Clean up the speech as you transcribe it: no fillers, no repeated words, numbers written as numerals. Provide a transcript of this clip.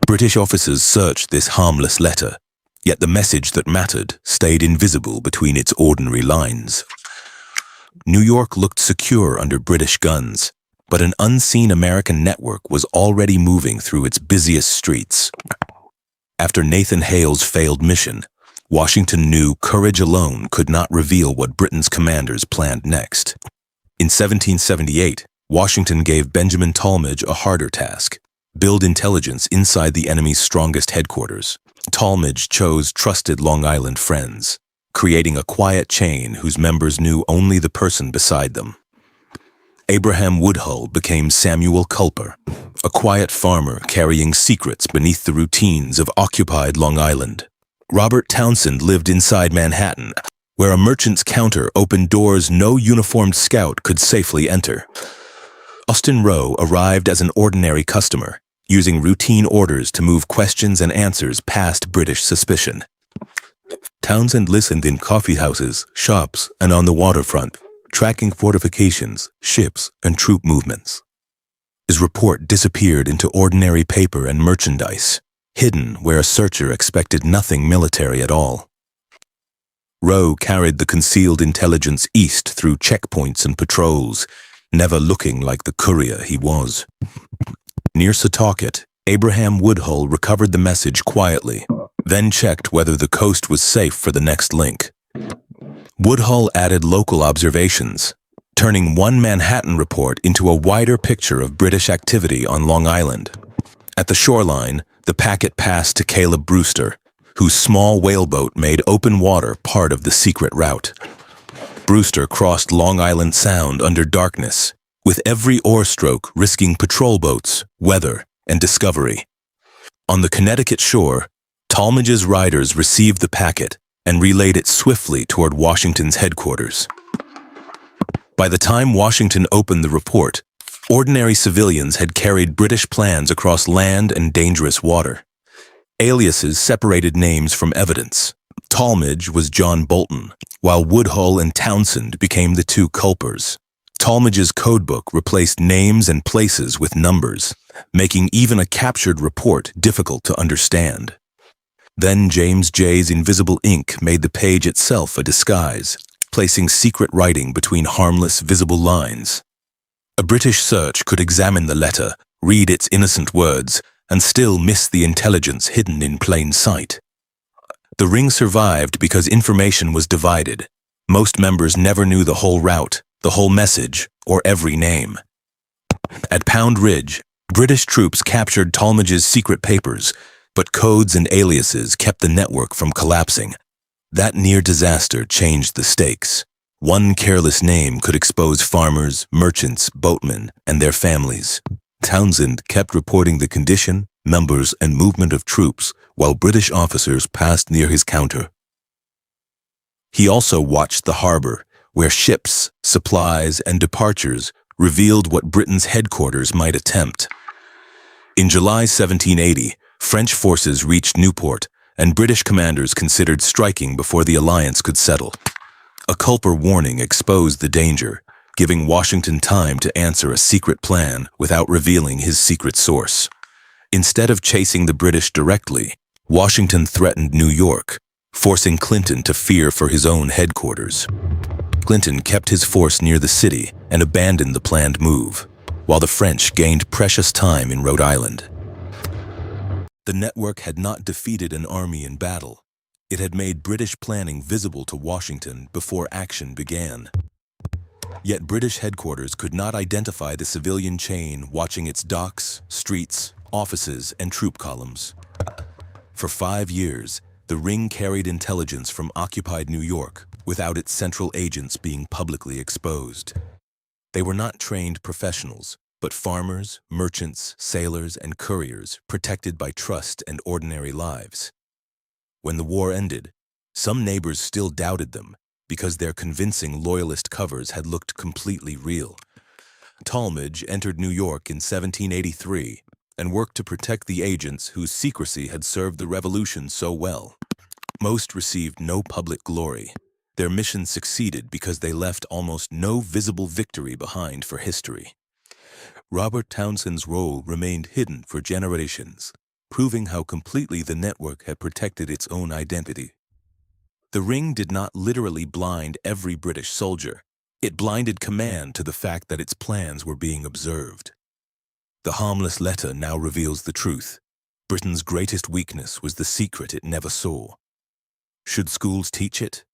British officers searched this harmless letter, yet the message that mattered stayed invisible between its ordinary lines. New York looked secure under British guns, but an unseen American network was already moving through its busiest streets. After Nathan Hale's failed mission, Washington knew courage alone could not reveal what Britain's commanders planned next. In 1778, Washington gave Benjamin Tallmadge a harder task: build intelligence inside the enemy's strongest headquarters. Tallmadge chose trusted Long Island friends, creating a quiet chain whose members knew only the person beside them. Abraham Woodhull became Samuel Culper, a quiet farmer carrying secrets beneath the routines of occupied Long Island. Robert Townsend lived inside Manhattan, where a merchant's counter opened doors no uniformed scout could safely enter. Austin Rowe arrived as an ordinary customer, using routine orders to move questions and answers past British suspicion. Townsend listened in coffeehouses, shops, and on the waterfront, tracking fortifications, ships, and troop movements. His report disappeared into ordinary paper and merchandise, hidden where a searcher expected nothing military at all. Rowe carried the concealed intelligence east through checkpoints and patrols, never looking like the courier he was. Near Setauket, Abraham Woodhull recovered the message quietly, then checked whether the coast was safe for the next link. Woodhull added local observations, turning one Manhattan report into a wider picture of British activity on Long Island. At the shoreline, the packet passed to Caleb Brewster, whose small whaleboat made open water part of the secret route. Brewster crossed Long Island Sound under darkness, with every oar stroke risking patrol boats, weather, and discovery. On the Connecticut shore, Tallmadge's riders received the packet and relayed it swiftly toward Washington's headquarters. By the time Washington opened the report, ordinary civilians had carried British plans across land and dangerous water. Aliases separated names from evidence. Tallmadge was John Bolton, while Woodhull and Townsend became the two Culpers. Tallmadge's codebook replaced names and places with numbers, making even a captured report difficult to understand. Then James Jay's invisible ink made the page itself a disguise, placing secret writing between harmless, visible lines. A British search could examine the letter, read its innocent words, and still miss the intelligence hidden in plain sight. The ring survived because information was divided. Most members never knew the whole route, the whole message, or every name. At Pound Ridge, British troops captured Tallmadge's secret papers, but codes and aliases kept the network from collapsing. That near disaster changed the stakes. One careless name could expose farmers, merchants, boatmen, and their families. Townsend kept reporting the condition, numbers, and movement of troops while British officers passed near his counter. He also watched the harbor, where ships, supplies, and departures revealed what Britain's headquarters might attempt. In July 1780, French forces reached Newport, and British commanders considered striking before the alliance could settle. A Culper warning exposed the danger, giving Washington time to answer a secret plan without revealing his secret source. Instead of chasing the British directly, Washington threatened New York, forcing Clinton to fear for his own headquarters. Clinton kept his force near the city and abandoned the planned move, while the French gained precious time in Rhode Island. The network had not defeated an army in battle. It had made British planning visible to Washington before action began. Yet British headquarters could not identify the civilian chain watching its docks, streets, offices, and troop columns. For 5 years, the ring carried intelligence from occupied New York without its central agents being publicly exposed. They were not trained professionals, but farmers, merchants, sailors, and couriers protected by trust and ordinary lives. When the war ended, some neighbors still doubted them because their convincing loyalist covers had looked completely real. Tallmadge entered New York in 1783 and worked to protect the agents whose secrecy had served the revolution so well. Most received no public glory. Their mission succeeded because they left almost no visible victory behind for history. Robert Townsend's role remained hidden for generations, proving how completely the network had protected its own identity. The ring did not literally blind every British soldier. It blinded command to the fact that its plans were being observed. The harmless letter now reveals the truth. Britain's greatest weakness was the secret it never saw. Should schools teach it?